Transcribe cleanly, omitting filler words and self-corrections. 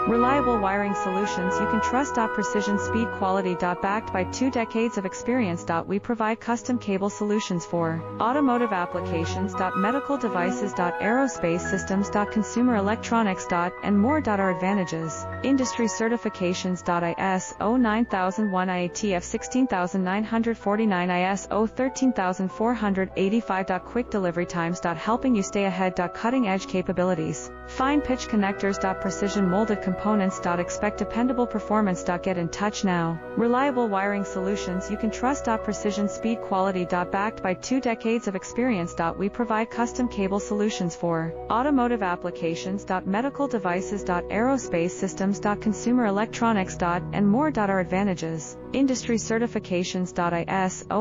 Reliable wiring solutions you can trust. Precision speed quality. Backed by 2 decades of experience. We provide custom cable solutions for automotive applications. Medical devices. Aerospace systems. Consumer electronics. And more. Our advantages: industry certifications. ISO 9001, IATF 16949, ISO 13485. Quick delivery times. Helping you stay ahead. Cutting edge capabilities. Fine pitch connectors. Precision molded components. Expect dependable performance. Get in touch now. Reliable wiring solutions you can trust. Precision speed quality. Backed by 2 decades of experience. We provide custom cable solutions for automotive applications. Medical devices. Aerospace systems. Consumer electronics. And more. Our advantages: industry certifications. ISO